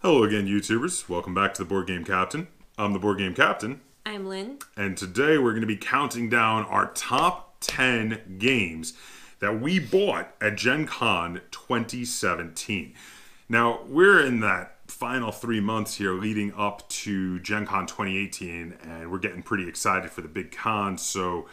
Hello again, YouTubers. Welcome back to the Board Game Captain. I'm the Board Game Captain. I'm Lynn. And today we're going to be counting down our top 10 games that we bought at Gen Con 2017. Now, we're in that final 3 months here leading up to Gen Con 2018, and we're getting pretty excited for the big con, so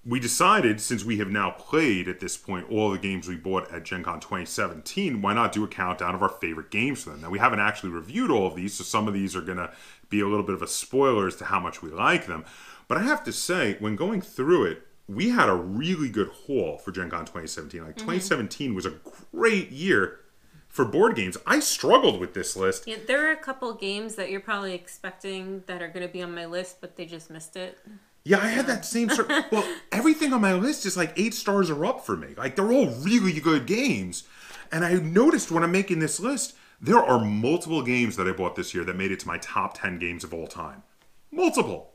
we decided, since we have now played at this point all the games we bought at Gen Con 2017, why not do a countdown of our favorite games for them? Now, we haven't actually reviewed all of these, so some of these are going to be a little bit of a spoiler as to how much we like them. But I have to say, when going through it, we had a really good haul for Gen Con 2017. 2017 was a great year for board games. I struggled with this list. Yeah, there are a couple games that you're probably expecting that are going to be on my list, but they just missed it. Yeah, I had that same sort. Well, everything on my list is like 8 stars or up for me. Like, they're all really good games. And I noticed when I'm making this list, there are multiple games that I bought this year that made it to my top 10 games of all time. Multiple.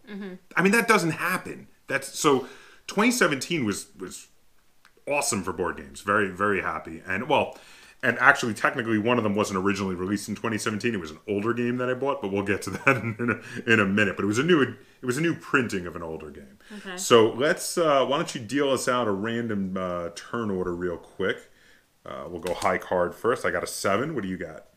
I mean, that doesn't happen. So 2017 was awesome for board games. Very, very happy. And actually, technically, one of them wasn't originally released in 2017. It was an older game that I bought, but we'll get to that in a minute. But it was a new printing of an older game. Okay. So let's. Why don't you deal us out a random turn order real quick? We'll go high card first. I got a 7. What do you got?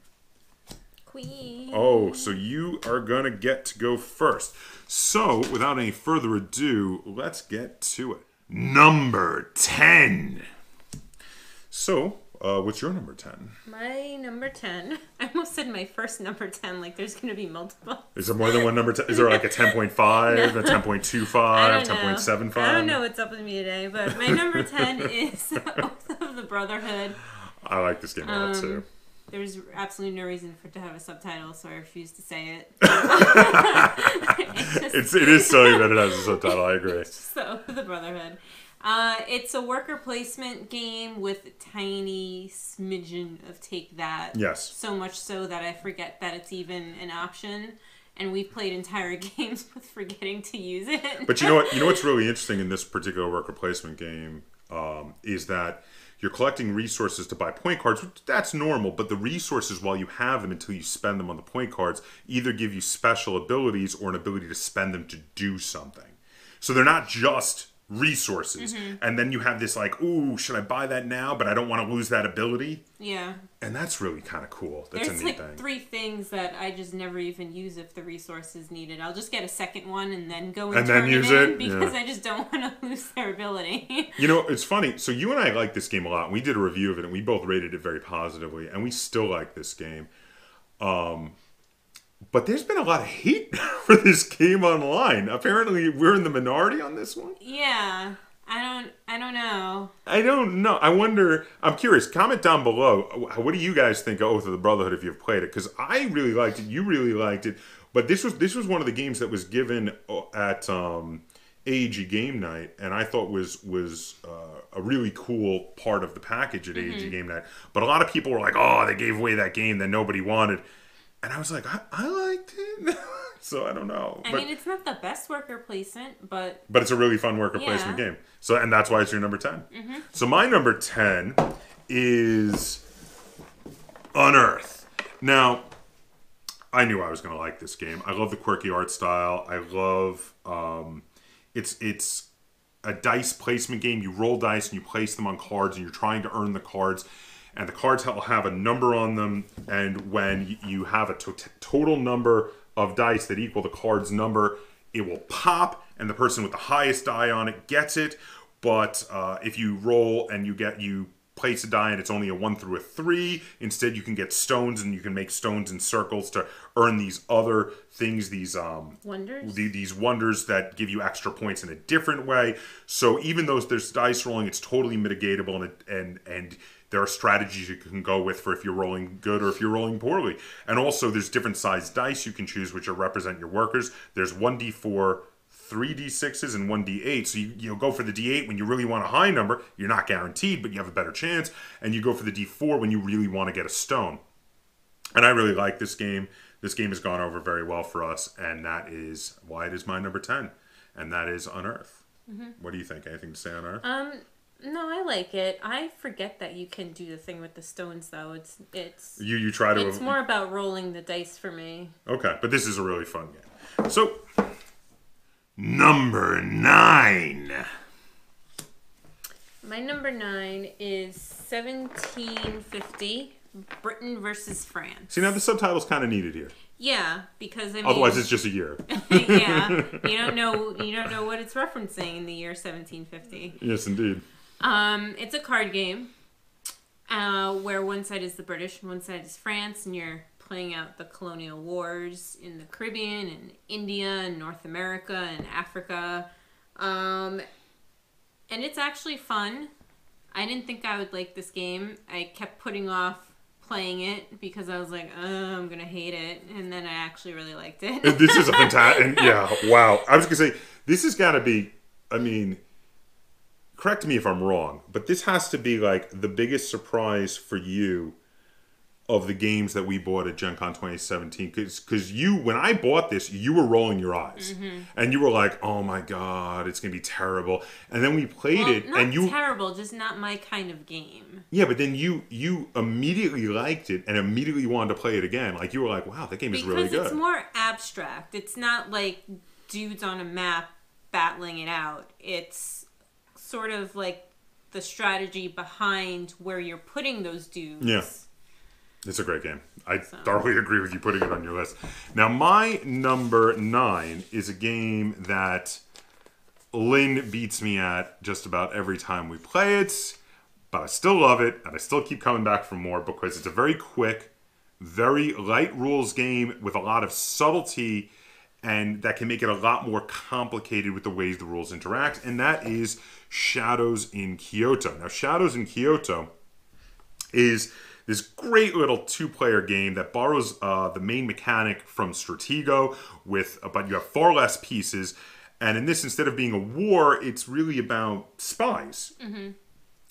Queen. Oh, so you are gonna get to go first. So without any further ado, let's get to it. Number 10. So. What's your number 10? My number 10. I almost said my first number 10, like there's going to be multiple. Is there more than one number 10? Is there like a 10.5, no. A 10.25, 10.75? I don't know what's up with me today, but my number 10 is Oath of the Brotherhood. I like this game a lot too. There's absolutely no reason for it to have a subtitle, so I refuse to say it. It is silly that it has a subtitle, I agree. It's just the Oath of the Brotherhood. It's a worker placement game with a tiny smidgen of take that. Yes. So much so that I forget that it's even an option. And we've played entire games with forgetting to use it. But you know what? You know what's really interesting in this particular worker placement game is that you're collecting resources to buy point cards. That's normal, but the resources, while you have them until you spend them on the point cards, either give you special abilities or an ability to spend them to do something. So they're not just resources. And then you have this like, ooh, should I buy that now? But I don't want to lose that ability. Yeah. And that's really kind of cool. That's There's a neat like thing. 3 things that I just never even use if the resource is needed. I'll just get a second one and then go and turn use it in it because I just don't want to lose their ability. You know, it's funny. So you and I like this game a lot. We did a review of it and we both rated it very positively. And we still like this game. But there's been a lot of hate for this game online. Apparently, we're in the minority on this one. Yeah. I don't know. I don't know. I wonder. I'm curious. Comment down below. What do you guys think of Oath of the Brotherhood if you've played it? Because I really liked it. You really liked it. But this was one of the games that was given at AEG Game Night, and I thought was a really cool part of the package at AEG Game Night. But a lot of people were like, "Oh, they gave away that game that nobody wanted." And I was like, I liked it. So I don't know. I mean, it's not the best worker placement, but it's a really fun worker placement game. So, and that's why it's your number 10. So my number 10 is Unearthed. Now, I knew I was going to like this game. I love the quirky art style. I love it's a dice placement game. You roll dice and you place them on cards, and you're trying to earn the cards. And the cards will have a number on them, and when you have a total number of dice that equal the card's number, it will pop, and the person with the highest die on it gets it. But if you roll and you place a die and it's only a 1 through a 3, instead you can get stones, and you can make stones in circles to earn these other things, these wonders? These wonders that give you extra points in a different way. So even though there's dice rolling, it's totally mitigatable, and there are strategies you can go with for if you're rolling good or if you're rolling poorly. And also, there's different sized dice you can choose, which will represent your workers. There's 1d4, 3d6s, and 1d8. So you'll go for the d8 when you really want a high number. You're not guaranteed, but you have a better chance. And you go for the d4 when you really want to get a stone. And I really like this game. This game has gone over very well for us. And that is why it is my number 10. And that is Unearthed. What do you think? Anything to say on Unearthed? No, I like it. I forget that you can do the thing with the stones, though. You try to. It's more about rolling the dice for me. Okay, but this is a really fun game. So, number 9. My number 9 is 1750, Britain versus France. See, now the subtitle's kind of needed here. Yeah, because I mean, otherwise it's just a year. Yeah, you don't know what it's referencing in the year 1750. Yes, indeed. It's a card game where one side is the British and one side is France, and you're playing out the Colonial Wars in the Caribbean and India and North America and Africa. And it's actually fun. I didn't think I would like this game. I kept putting off playing it because I was like, oh, I'm gonna hate it, and then I actually really liked it. This is a fantastic, yeah, wow. I was gonna say, this has got to be, I mean, correct me if I'm wrong, but this has to be like the biggest surprise for you of the games that we bought at Gen Con 2017, because you, when I bought this, you were rolling your eyes, and you were like, "Oh my god, it's gonna be terrible." And then we played it, and you terrible, just not my kind of game. Yeah, but then you immediately liked it and immediately wanted to play it again. Like you were like, "Wow, that game is really good." Because it's more abstract. It's not like dudes on a map battling it out. It's sort of like the strategy behind where you're putting those dudes. Yeah. It's a great game. I thoroughly agree with you putting it on your list. Now, my number 9 is a game that Lynn beats me at just about every time we play it, but I still love it, and I still keep coming back for more because it's a very quick, very light rules game with a lot of subtlety, and that can make it a lot more complicated with the ways the rules interact, and that is Shadows in Kyoto. Now, Shadows in Kyoto is this great little 2-player game that borrows the main mechanic from Stratego, but you have far less pieces. And in this, instead of being a war, it's really about spies.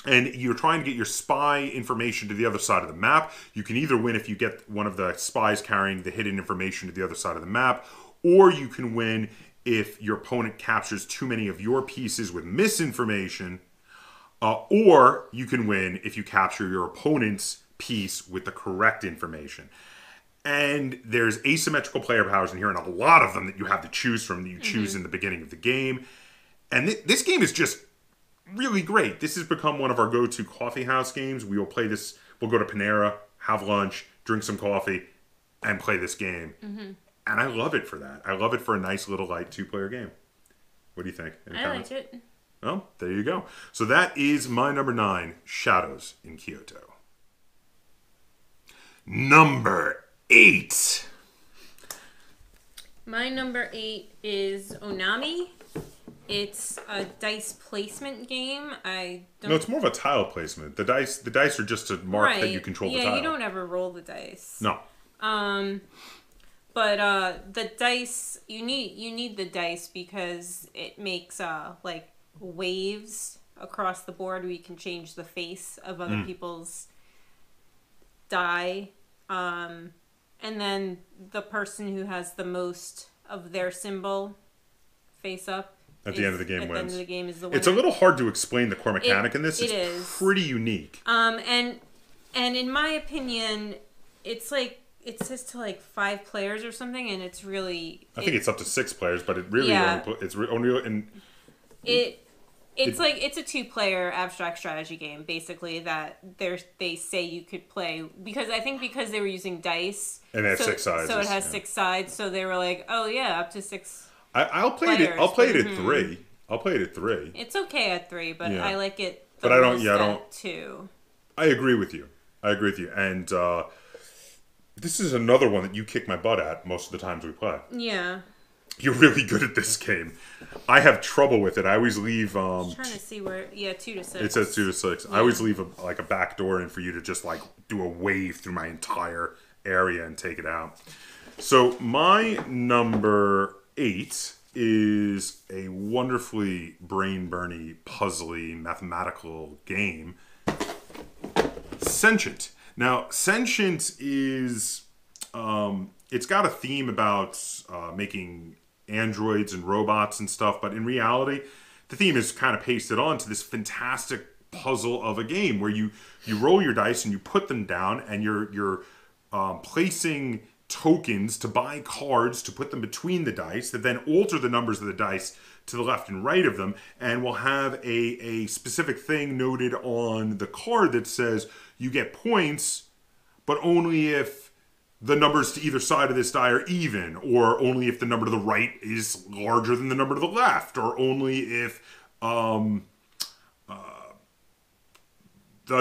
And you're trying to get your spy information to the other side of the map. You can either win if you get one of the spies carrying the hidden information to the other side of the map, or you can win if your opponent captures too many of your pieces with misinformation, or you can win if you capture your opponent's piece with the correct information. And there's asymmetrical player powers in here, and a lot of them that you have to choose from, that you choose in the beginning of the game. And this game is just really great. This has become one of our go-to coffee house games. We will play this, we'll go to Panera, have lunch, drink some coffee, and play this game. And I love it for that. I love it for a nice little light 2-player game. What do you think? Any comments? Liked it. Well, there you go. So that is my number 9, Shadows in Kyoto. Number 8. My number 8 is Onami. It's a dice placement game. No, it's more of a tile placement. The dice are just to mark that you control the tile. Yeah, you don't ever roll the dice. No. But the dice, you need the dice because it makes like waves across the board where you can change the face of other people's die. And then the person who has the most of their symbol face up at the end of the game wins. At the end of the game is the winner. It's a little hard to explain the core mechanic in this. It's pretty unique. And in my opinion, it's like it says to like 5 players or something, and it's really. I think it's up to 6 players, but it really It's a 2-player abstract strategy game, basically, that they say you could play because they were using dice. And it has 6 sides. So it has 6 sides, so they were like, oh yeah, up to 6 I'll play players. I'll play it at 3. I'll play it at 3. It's okay at 3, but I like it but I don't at 2. I agree with you. And this is another one that you kick my butt at most of the times we play. Yeah. You're really good at this game. I have trouble with it. I always leave. I'm trying to see where. Yeah, 2 to 6. It says 2 to 6. Yeah. I always leave a back door in for you to just like do a wave through my entire area and take it out. So my number 8 is a wonderfully brain-burny, puzzly, mathematical game. Sentient. Now, Sentient is. It's got a theme about making androids and robots and stuff, but in reality, the theme is kind of pasted on to this fantastic puzzle of a game where you roll your dice and you put them down, and you're placing tokens to buy cards to put them between the dice that then alter the numbers of the dice to the left and right of them, and will have a specific thing noted on the card that says you get points, but only if the numbers to either side of this die are even, or only if the number to the right is larger than the number to the left, or only if the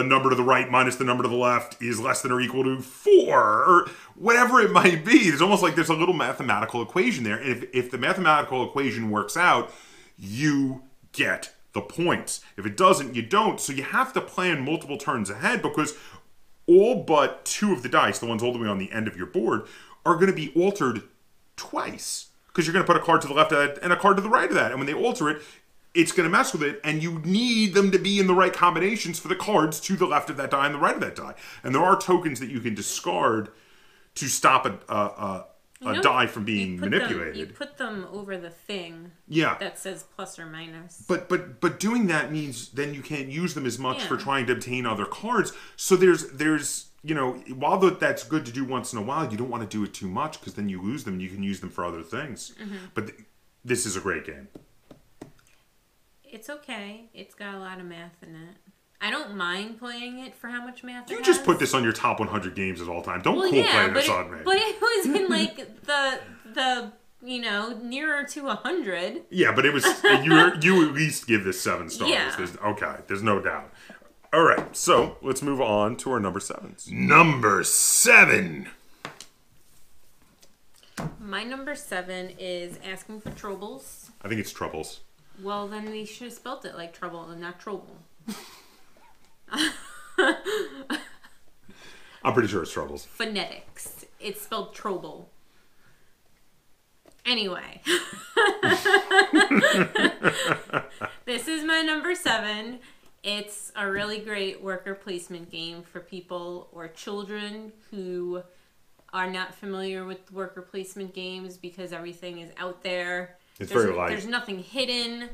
number to the right minus the number to the left is less than or equal to 4, or whatever it might be. It's almost like there's a little mathematical equation there. And if the mathematical equation works out, you get the points. If it doesn't, you don't. So you have to plan multiple turns ahead, because all but 2 of the dice, the ones all the way on the end of your board, are going to be altered twice. Because you're going to put a card to the left of that and a card to the right of that. And when they alter it, it's going to mess with it, and you need them to be in the right combinations for the cards to the left of that die and the right of that die. And there are tokens that you can discard to stop a die from being manipulated. You put them over the thing that says plus or minus. But doing that means then you can't use them as much for trying to obtain other cards. So there's while that's good to do once in a while, you don't want to do it too much, because then you lose them and you can use them for other things. Mm-hmm. But this is a great game. It's okay. It's got a lot of math in it. I don't mind playing it for how much math it has. You just put this on your top 100 games of all time. Don't play this on me. But it was in like the nearer to 100. Yeah, but it was you at least give this 7 stars. Yeah. There's no doubt. All right, so let's move on to our number 7s. Number 7. My number 7 is Asking for Troubles. I think it's Troubles. Well, then they should have spelt it like trouble and not trouble. I'm pretty sure it's Troubles. Phonetics. It's spelled trouble. Anyway. This is my number 7. It's a really great worker placement game for people or children who are not familiar with worker placement games, because everything is out there. Very light. There's nothing hidden.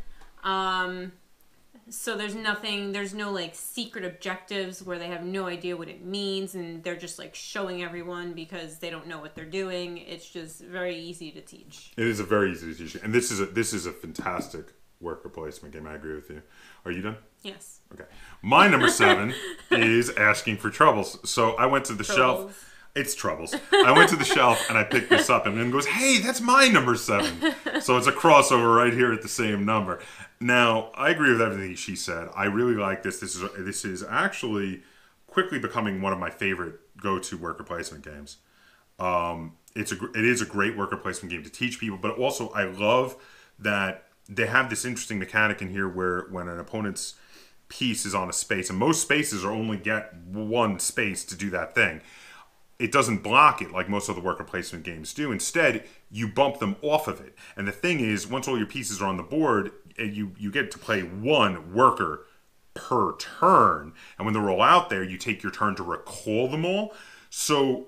So there's no like secret objectives where they have no idea what it means, and they're just like showing everyone because they don't know what they're doing. It's just very easy to teach. It is a very easy to teach. And this is a fantastic worker placement game. I agree with you. Are you done? Yes. Okay. My number 7 is Asking for Troubles. So I went to the shelf. It's Troubles. I went to the shelf and I picked this up, and Lynn goes, "Hey, that's my number 7." So it's a crossover right here at the same number. Now, I agree with everything she said. I really like this. This is actually quickly becoming one of my favorite go-to worker placement games. It is a great worker placement game to teach people, but also I love that they have this interesting mechanic in here where when an opponent's piece is on a space, and most spaces are only get one space to do that thing, it doesn't block it like most other worker placement games do. Instead, you bump them off of it. And the thing is, once all your pieces are on the board, you get to play one worker per turn. And when they're all out there, you take your turn to recall them all. So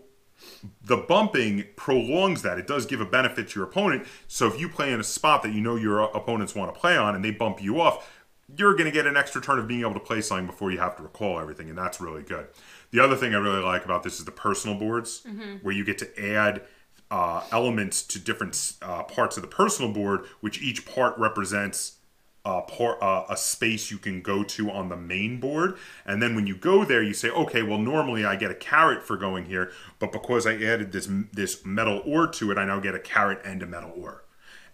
the bumping prolongs that. It does give a benefit to your opponent. So if you play in a spot that you know your opponents want to play on and they bump you off, you're going to get an extra turn of being able to play something before you have to recall everything, and that's really good. The other thing I really like about this is the personal boards, where you get to add elements to different parts of the personal board, which each part represents a space you can go to on the main board. And then when you go there, you say, okay, well, normally I get a carrot for going here, but because I added this metal ore to it, I now get a carrot and a metal ore.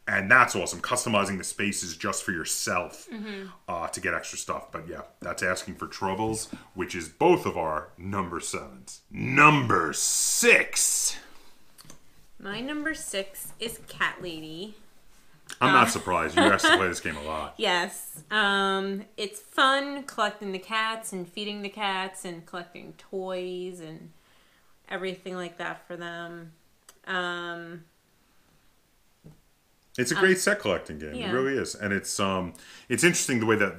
And that's awesome. Customizing the spaces just for yourself to get extra stuff. But yeah, that's Asking for Troubles, which is both of our number 7s. Number 6. My number 6 is Cat Lady. I'm not surprised. You guys play this game a lot. Yes. It's fun collecting the cats and feeding the cats and collecting toys and everything like that for them. It's a great set collecting game. Yeah. It really is, and it's interesting the way that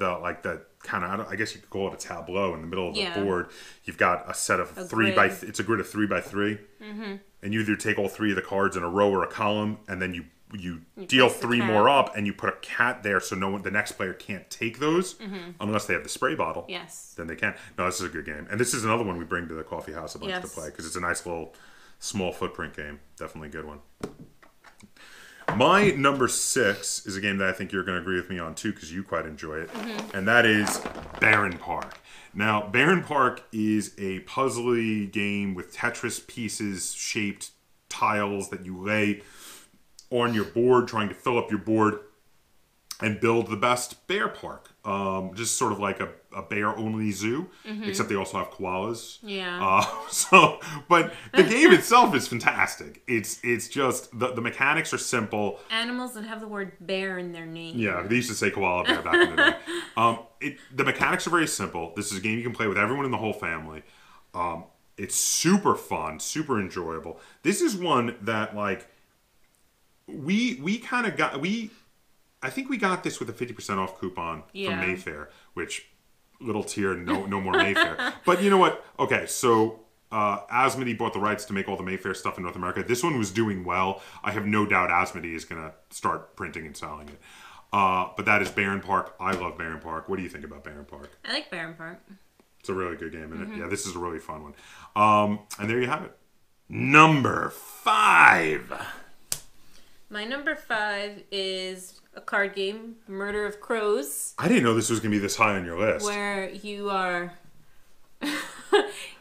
kind of, I guess you could call it a tableau in the middle of the board. You've got a set of it's a grid of 3 by 3, and you either take all 3 of the cards in a row or a column, and then you you deal 3 more up, and you put a cat there, so the next player can't take those unless they have the spray bottle. Yes. Then they can. No, this is a good game, and this is another one we bring to the coffee house a bunch to play because it's a nice little small footprint game. Definitely a good one. My number 6 is a game that I think you're going to agree with me on too because you quite enjoy it, and that is Baron Park. Now, Baron Park is a puzzly game with Tetris pieces shaped tiles that you lay on your board, trying to fill up your board and build the best bear park. Just sort of like a bear-only zoo, except they also have koalas. Yeah. But the game itself is fantastic. It's just, the mechanics are simple. Animals that have the word bear in their name. Yeah, they used to say koala bear back in the day. The mechanics are very simple. This is a game you can play with everyone in the whole family. It's super fun, super enjoyable. This is one that, like, we kind of got... I think we got this with a 50% off coupon from Mayfair, which, little tear, no more Mayfair. But you know what? Okay, so Asmodee bought the rights to make all the Mayfair stuff in North America. This one was doing well. I have no doubt Asmodee is going to start printing and selling it. But that is Baron Park. I love Baron Park. What do you think about Baron Park? I like Baron Park. It's a really good game, isn't it? Yeah, this is a really fun one. And there you have it. Number 5. My number 5 is a card game, Murder of Crows. I didn't know this was going to be this high on your list. Where you are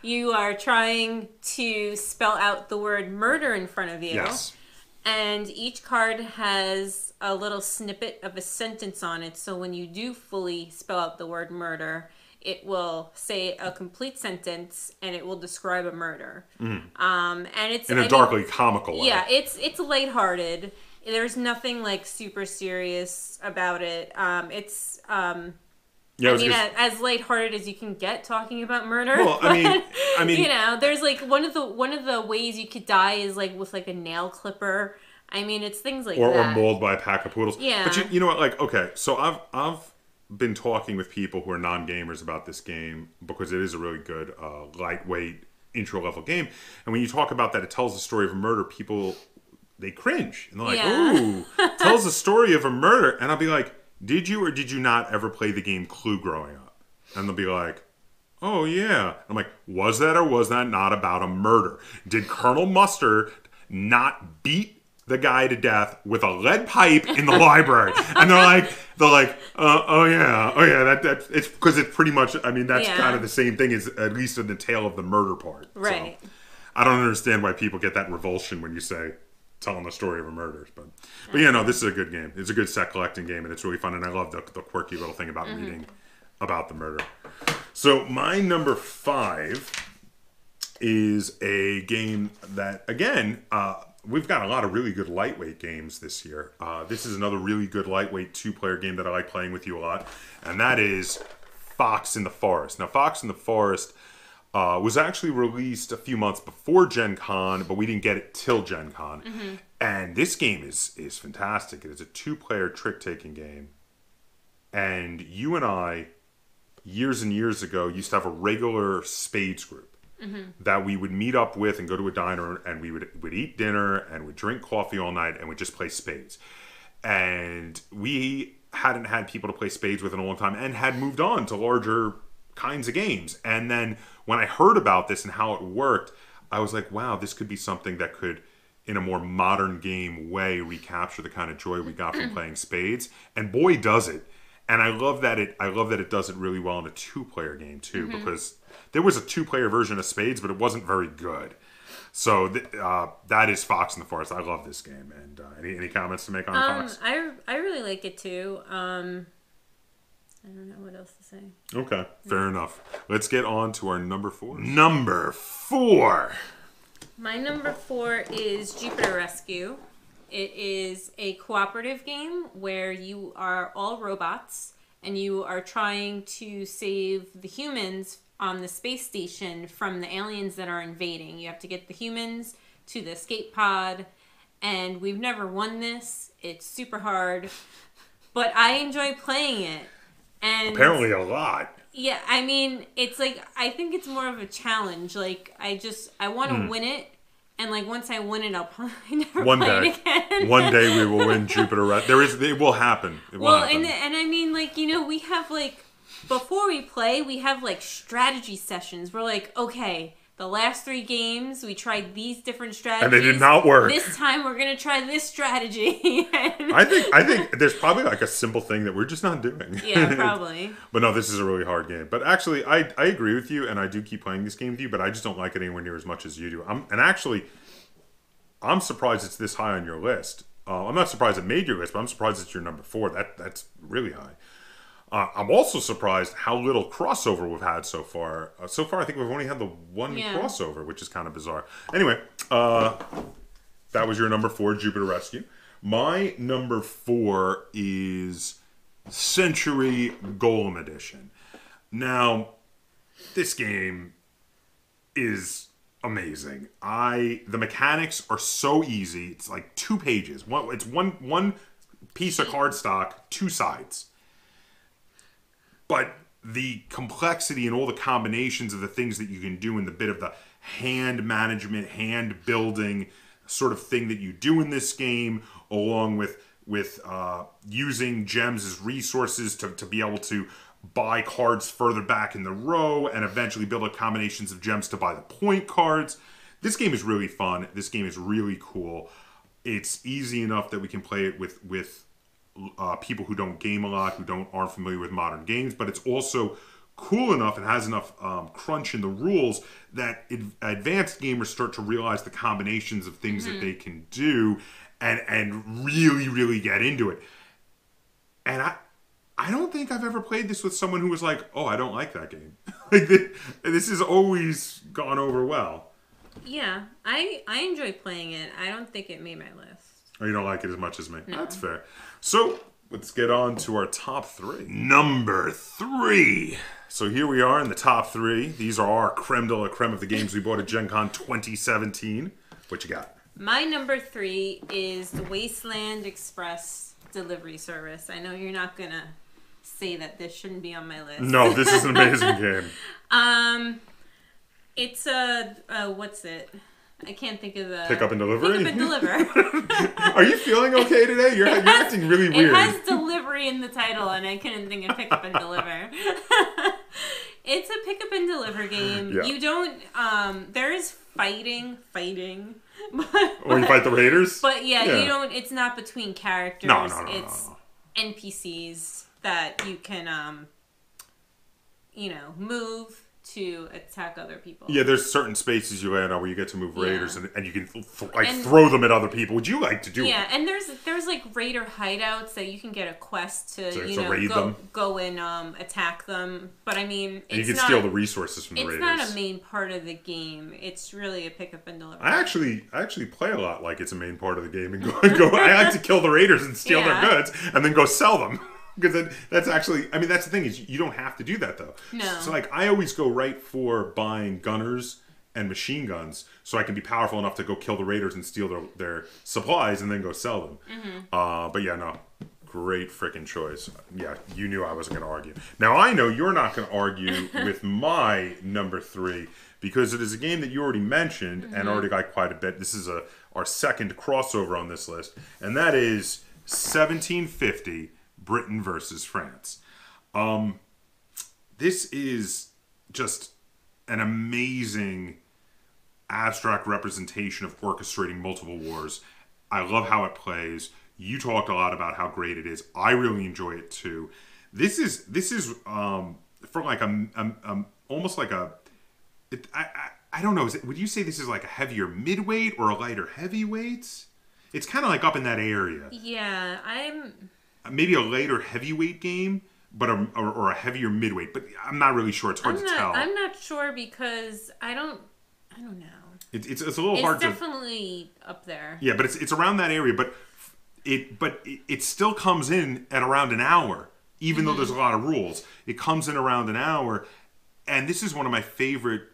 you are trying to spell out the word murder in front of you. Yes. And each card has a little snippet of a sentence on it. So when you do fully spell out the word murder, it will say a complete sentence and it will describe a murder. And it's in a darkly comical way. Yeah, it's lighthearted. There's nothing like super serious about it. It's as lighthearted as you can get talking about murder. Well, I mean, you know, there's like one of the ways you could die is like with like a nail clipper. I mean, it's things like that. Or mauled by a pack of poodles. Yeah. But you know what? Like, okay, so I've been talking with people who are non-gamers about this game because it is a really good lightweight intro-level game. And when you talk about that, it tells the story of a murder. People, they cringe and they're like, "Ooh, tells the story of a murder." And I'll be like, "Did you or did you not ever play the game Clue growing up?" And they'll be like, "Oh yeah." I'm like, "Was that or was that not about a murder? Did Colonel Mustard not beat the guy to death with a lead pipe in the library?" And they're like, "Oh yeah, that it's because it's pretty much. I mean, that's kind of the same thing as at least in the tale of the murder part." Right. So, I don't understand why people get that revulsion when you say telling the story of a murder, but yeah, no, this is a good game. It's a good set collecting game, and it's really fun. And I love the quirky little thing about reading about the murder. So my number 5 is a game that again. We've got a lot of really good lightweight games this year. This is another really good lightweight 2-player game that I like playing with you a lot, and that is Fox in the Forest. Now, Fox in the Forest was actually released a few months before Gen Con, but we didn't get it till Gen Con. And this game is fantastic. It is a 2-player trick-taking game. And you and I, years and years ago, used to have a regular spades group. That we would meet up with and go to a diner and we would eat dinner and we'd drink coffee all night and we'd just play spades. And we hadn't had people to play spades with in a long time and had moved on to larger kinds of games. And then when I heard about this and how it worked, I was like, wow, this could be something that could, in a more modern game way, recapture the kind of joy we got from playing spades. And boy, does it. And I love that it does it really well in a 2-player game too, because there was a 2-player version of Spades, but it wasn't very good. So that is Fox in the Forest. I love this game. And any comments to make on Fox? I really like it too. I don't know what else to say. Okay, fair enough. Let's get on to our number 4. Number 4. My number 4 is Jupiter Rescue. It is a cooperative game where you are all robots and you are trying to save the humans on the space station from the aliens that are invading. You have to get the humans to the escape pod, and we've never won this. It's super hard, but I enjoy playing it. And apparently a lot. Yeah, I mean, it's like, I think it's more of a challenge. Like, I want to win it. And like once I win it, I'll probably never One play day. it again. One day we will win Jupiter Red. It will happen. It will happen. And I mean, like, you know, we have like, before we play, we have like strategy sessions. We're like, okay, the last 3 games, we tried these different strategies. And they did not work. This time we're going to try this strategy. I think there's probably like a simple thing that we're just not doing. Yeah, probably. But no, this is a really hard game. But actually, I agree with you, and I do keep playing this game with you, but I just don't like it anywhere near as much as you do. I'm surprised it's this high on your list. I'm not surprised it made your list, but I'm surprised it's your number 4. That's really high. I'm also surprised how little crossover we've had so far. So far, I think we've only had the one crossover, which is kind of bizarre. Anyway, that was your number 4, Jupiter Rescue. My number 4 is Century Golem Edition. Now, this game is amazing. The mechanics are so easy. It's like 2 pages. It's one piece of cardstock, 2 sides. But the complexity and all the combinations of the things that you can do in the bit of the hand management, hand building sort of thing that you do in this game, along with using gems as resources to be able to buy cards further back in the row and eventually build up combinations of gems to buy the point cards. This game is really fun. This game is really cool. It's easy enough that we can play it with people who don't game a lot, who aren't familiar with modern games, but it's also cool enough and has enough crunch in the rules that advanced gamers start to realize the combinations of things that they can do and really, really get into it. And I don't think I've ever played this with someone who was like, oh, I don't like that game. Like this has always gone over well. Yeah, I enjoy playing it. I don't think it made my list. Oh, you don't like it as much as me? No. That's fair. So, let's get on to our top 3. Number 3. So here we are in the top 3. These are our creme de la creme of the games we bought at Gen Con 2017. What you got? My number 3 is the Wasteland Express delivery service. I know you're not going to say that this shouldn't be on my list. No, this is an amazing game. It's what's it? I can't think of the... Pick up and delivery? Pick up and deliver. Are you feeling okay today? You're acting really weird. It has delivery in the title, and I couldn't think of pick up and deliver. It's a pick up and deliver game. Yeah. You don't... there is fighting. Or you fight the raiders? But yeah, you don't... It's not between characters. No. It's NPCs that you can, move to attack other people. Yeah, there's certain spaces you land on where you get to move raiders, and you can throw them at other people. Would you like to do? Yeah, and there's like raider hideouts that you can get a quest to raid them. Go and attack them. But I mean, and you can steal the resources from the raiders. It's not a main part of the game. It's really a pick up and deliver. I actually play a lot like it's a main part of the game and go. I like to kill the raiders and steal their goods and then go sell them. Because that's actually, I mean, that's the thing is you don't have to do that though. No. So like I always go right for buying gunners and machine guns so I can be powerful enough to go kill the raiders and steal their supplies and then go sell them. But yeah, no, great freaking choice. Yeah, you knew I wasn't going to argue. Now I know you're not going to argue with my number 3 because it is a game that you already mentioned and already got quite a bit. This is our second crossover on this list, and that is 1750. Britain versus France. This is just an amazing abstract representation of orchestrating multiple wars. I love how it plays. You talked a lot about how great it is. I really enjoy it too. This is for like almost like a. I don't know. Would you say this is like a heavier midweight or a lighter heavyweight? It's kind of like up in that area. Yeah, maybe a later heavyweight game, but or a heavier midweight. But I'm not really sure. It's hard to tell. I'm not sure because I don't know. It's a little hard to. It's definitely up there. Yeah, but it's around that area. But it still comes in at around an hour, even though there's a lot of rules. It comes in around an hour, and this is one of my favorite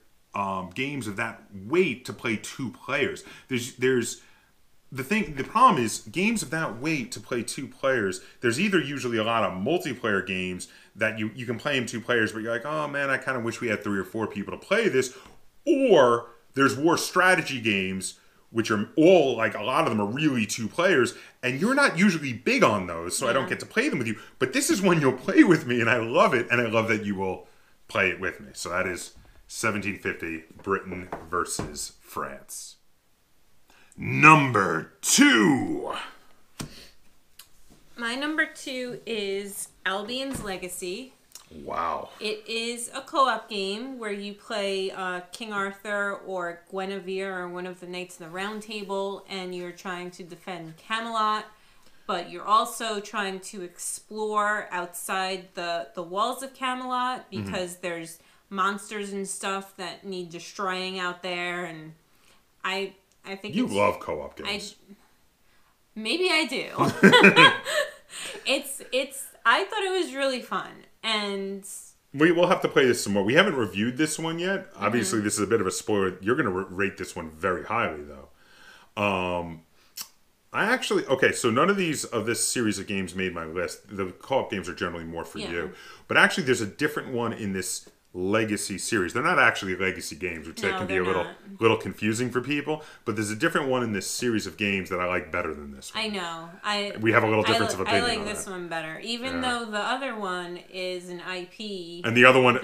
games of that weight to play 2 players. There's the problem is games of that weight to play 2 players. There's either usually a lot of multiplayer games that you can play in 2 players, but you're like, oh man, I kind of wish we had 3 or 4 people to play this. Or there's war strategy games which are all, like, a lot of them are really 2 players, and you're not usually big on those, so I don't get to play them with you. But this is one you'll play with me, and I love it, and I love that you will play it with me. So that is 1750, Britain versus France. Number 2. My number 2 is Albion's Legacy. Wow. It is a co-op game where you play King Arthur or Guinevere or one of the Knights of the Round Table, and you're trying to defend Camelot, but you're also trying to explore outside the walls of Camelot because there's monsters and stuff that need destroying out there, and I think you love co-op games. Maybe I do. I thought it was really fun, and we will have to play this some more. We haven't reviewed this one yet. Obviously, this is a bit of a spoiler. You're going to rate this one very highly, though. So none of this series of games made my list. The co-op games are generally more for you. But actually, there's a different one in this Legacy series. They're not actually Legacy games, which can be a little confusing for people. But there's a different one in this series of games that I like better than this one. I know. We have a little difference of opinion. I like this one better, even though the other one is an IP. And the other one,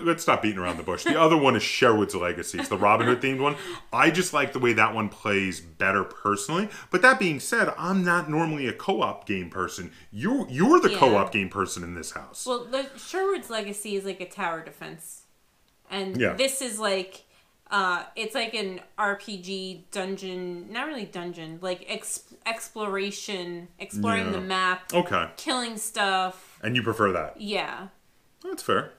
let's stop beating around the bush. The other one is Sherwood's Legacy. It's the Robin Hood themed one. I just like the way that one plays better personally. But that being said, I'm not normally a co-op game person. You're the co-op game person in this house. Well, the Sherwood's Legacy is like a tower defense, and this is like it's like an RPG dungeon, not really dungeon, like exploring the map, killing stuff. And you prefer that? Yeah, that's fair.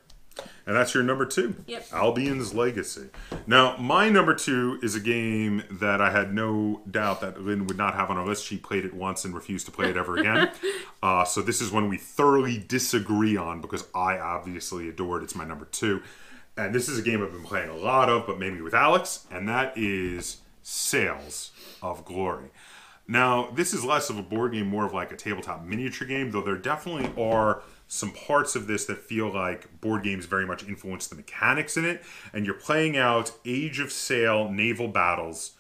And that's your number 2. Yep. Albion's Legacy. Now, my number 2 is a game that I had no doubt that Lynn would not have on her list. She played it once and refused to play it ever again. So this is one we thoroughly disagree on because I obviously adore it. It's my number 2. And this is a game I've been playing a lot of, but mainly with Alex. And that is Sails of Glory. Now, this is less of a board game, more of like a tabletop miniature game, though there definitely are some parts of this that feel like board games very much influence the mechanics in it. And you're playing out Age of Sail naval battles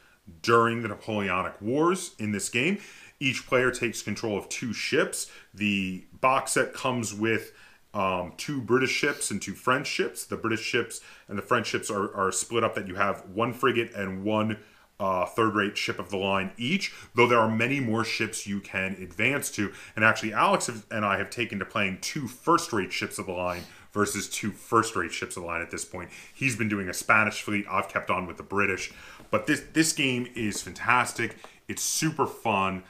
during the Napoleonic Wars in this game. Each player takes control of 2 ships. The box set comes with 2 British ships and 2 French ships. The British ships and the French ships are split up that you have 1 frigate and 1 third-rate ship of the line each, though there are many more ships you can advance to. And actually, Alex and I have taken to playing 2 first-rate ships of the line versus 2 first-rate ships of the line at this point. He's been doing a Spanish fleet. I've kept on with the British. But this game is fantastic. It's super fun.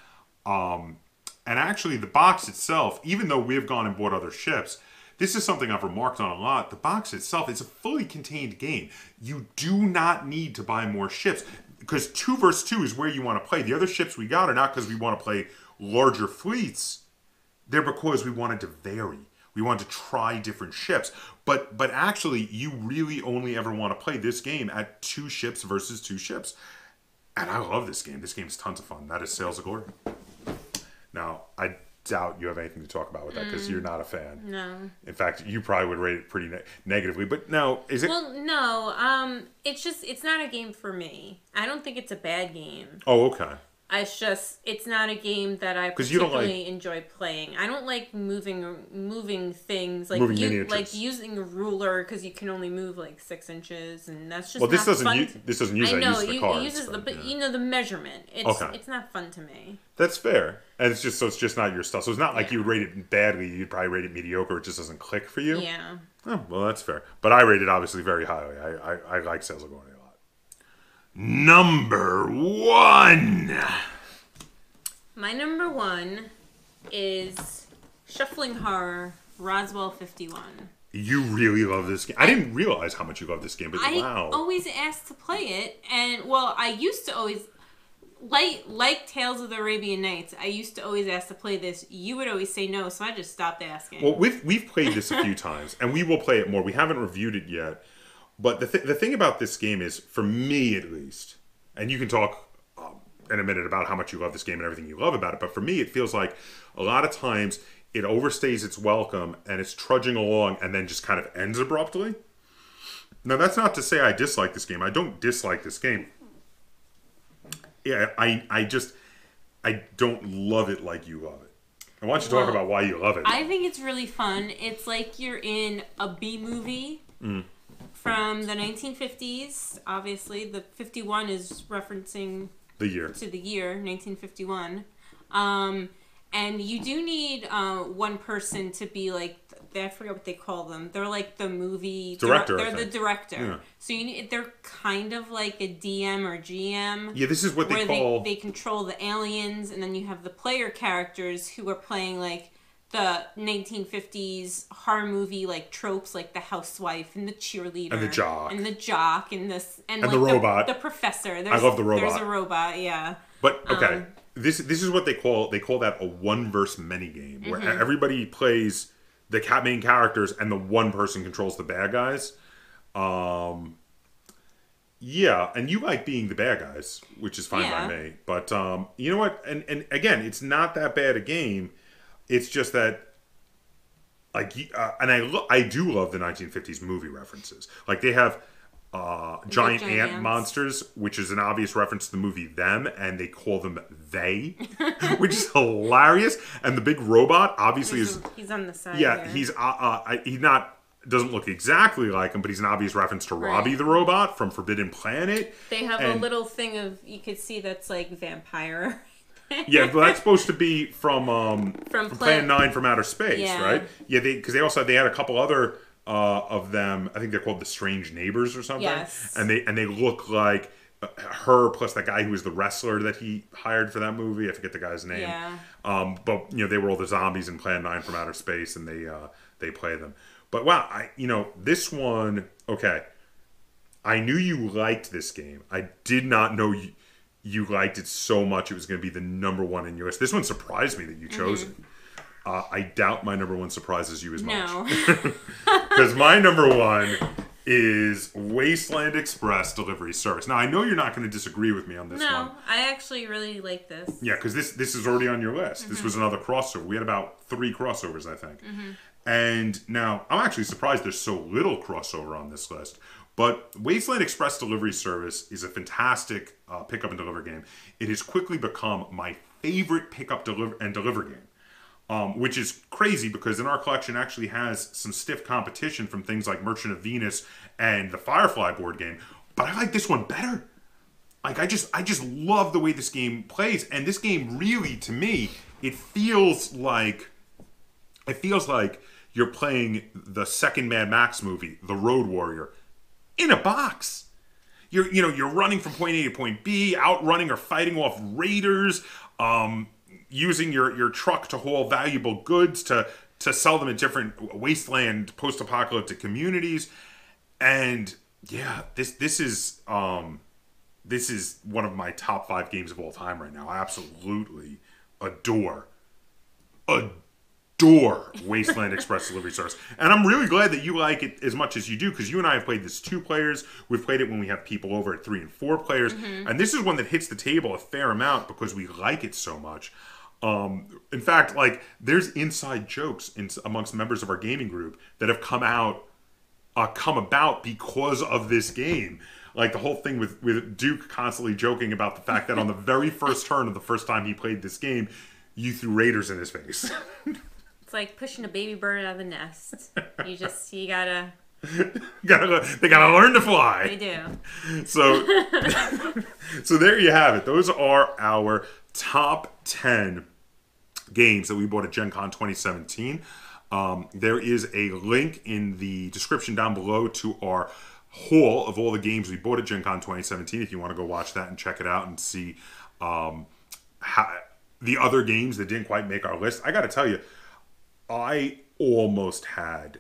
And actually, the box itself, even though we have gone and bought other ships, this is something I've remarked on a lot. The box itself is a fully contained game. You do not need to buy more ships, because 2 versus 2 is where you want to play. The other ships we got are not because we want to play larger fleets. They're because we wanted to vary. We wanted to try different ships. But actually, you really only ever want to play this game at 2 ships versus 2 ships. And I love this game. This game is tons of fun. That is Sails of Glory. Now, I doubt you have anything to talk about with that because you're not a fan. No. In fact, you probably would rate it pretty negatively. But now, is it? Well, no. It's not a game for me. I don't think it's a bad game. Oh, okay. It's not a game that I particularly enjoy playing. I don't like moving things, like like using a ruler because you can only move like 6 inches, and that's just this doesn't use that. It uses the measurement. It's not fun to me. That's fair, and it's just not your stuff. So it's not like you would rate it badly. You'd probably rate it mediocre. It just doesn't click for you. Yeah. Oh, well, that's fair. But I rate it obviously very highly. I like Sails of Glory a lot. Number 1. My number 1 is Shuffling Horror, Roswell 51. You really love this game. I didn't realize how much you love this game, but wow. I always asked to play it, and well, I used to always, like Tales of the Arabian Nights, I used to always ask to play this. You would always say no, so I just stopped asking. Well, we've played this a few times, and we will play it more. We haven't reviewed it yet. But the thing about this game is, for me at least, and you can talk in a minute about how much you love this game and everything you love about it, but for me it feels like a lot of times it overstays its welcome and it's trudging along and then just kind of ends abruptly. Now, that's not to say I dislike this game. I don't dislike this game. yeah, I don't love it like you love it. I want you to talk about why you love it. I think it's really fun. It's like you're in a B movie from the 1950s. Obviously, the 51 is referencing the year 1951. And you do need one person to be like, I forget what they call them. They're like the movie director. They're the director. Yeah. So they're kind of like a DM or GM. Yeah, this is what they call. They control the aliens, and then you have the player characters who are playing like the 1950s horror movie like tropes, like the housewife and the cheerleader And the jock. and And the robot. The professor. I love the robot. There's a robot, yeah. But okay, this is what they call that a one versus many game, where everybody plays the main characters and the one person controls the bad guys. Yeah, and you like being the bad guys, which is fine by me. But you know what? And again, it's not that bad a game. It's just that, like, and I do love the 1950s movie references. Like they have giant ant monsters, which is an obvious reference to the movie Them, and they call them They, which is hilarious. And the big robot obviously he's on the side. Yeah, here. he's not doesn't look exactly like him, but he's an obvious reference to Robbie the robot from Forbidden Planet. They have a little thing of you could see that's like vampire. Yeah, but that's supposed to be from Plan 9 from Outer Space, right? Yeah, because they had a couple other of them. I think they're called the Strange Neighbors or something. Yes. And they look like her plus that guy who was the wrestler that he hired for that movie. I forget the guy's name. Yeah. But they were all the zombies in Plan 9 from Outer Space, and they play them. But wow, this one. Okay, I knew you liked this game. I did not know you liked it so much it was going to be the number one in your list. This one surprised me that you chose it. I doubt my number one surprises you as much. No. Because my number one is Wasteland Express Delivery Service. Now, I know you're not going to disagree with me on this one. No, I actually really like this. Yeah, because this is already on your list. This was another crossover. We had about 3 crossovers, I think. And now, I'm actually surprised there's so little crossover on this list. But Wasteland Express Delivery Service is a fantastic pick-up and deliver game. It has quickly become my favorite pick-up and deliver game, which is crazy because in our collection actually has some stiff competition from things like Merchant of Venus and the Firefly board game. But I like this one better. Like I just love the way this game plays, and this game really, to me, it feels like you're playing the second Mad Max movie, The Road Warrior, in a box. You're running from point A to point B, outrunning or fighting off raiders, using your truck to haul valuable goods to sell them in different wasteland post-apocalyptic communities. And yeah, this is one of my top 5 games of all time right now. I absolutely adore Wasteland Express Delivery Service. And I'm really glad that you like it as much as you do, because you and I have played this 2 players. We've played it when we have people over at 3 and 4 players. And this is one that hits the table a fair amount because we like it so much. In fact, like, there's inside jokes amongst members of our gaming group that have come about because of this game. Like the whole thing with Duke constantly joking about the fact that on the very first turn of the first time he played this game, you threw raiders in his face. It's like pushing a baby bird out of the nest. You gotta... they gotta learn to fly. They do. So there you have it. Those are our top 10 games that we bought at Gen Con 2017. There is a link in the description down below to our haul of all the games we bought at Gen Con 2017 if you want to go watch that and check it out and see how the other games that didn't quite make our list. I gotta tell you, I almost had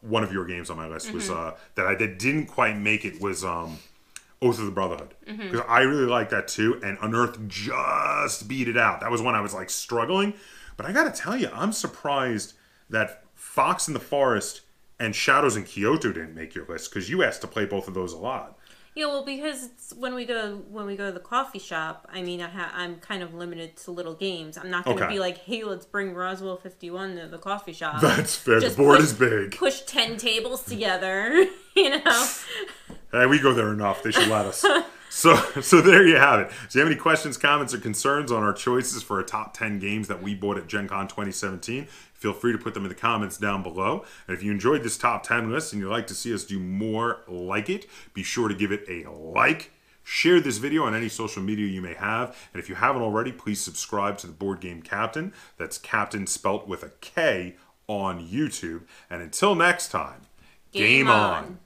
one of your games on my list was that didn't quite make it was Oath of the Brotherhood, because I really like that too, and Unearthed just beat it out. That was one I was like struggling, but I gotta tell you, I'm surprised that Fox in the Forest and Shadows in Kyoto didn't make your list, because you asked to play both of those a lot. Yeah, well, because it's when we go to the coffee shop, I mean, I'm kind of limited to little games. I'm not going to be like, hey, let's bring Roswell 51 to the coffee shop. That's fair. The board is big. Push 10 tables together, you know. Hey, we go there enough. They should let us. So there you have it. So you have any questions, comments, or concerns on our choices for our top 10 games that we bought at Gen Con 2017? Feel free to put them in the comments down below. And if you enjoyed this top 10 list and you'd like to see us do more like it, be sure to give it a like. Share this video on any social media you may have. And if you haven't already, please subscribe to the Board Game Kaptain. That's Kaptain spelt with a K on YouTube. And until next time, game on.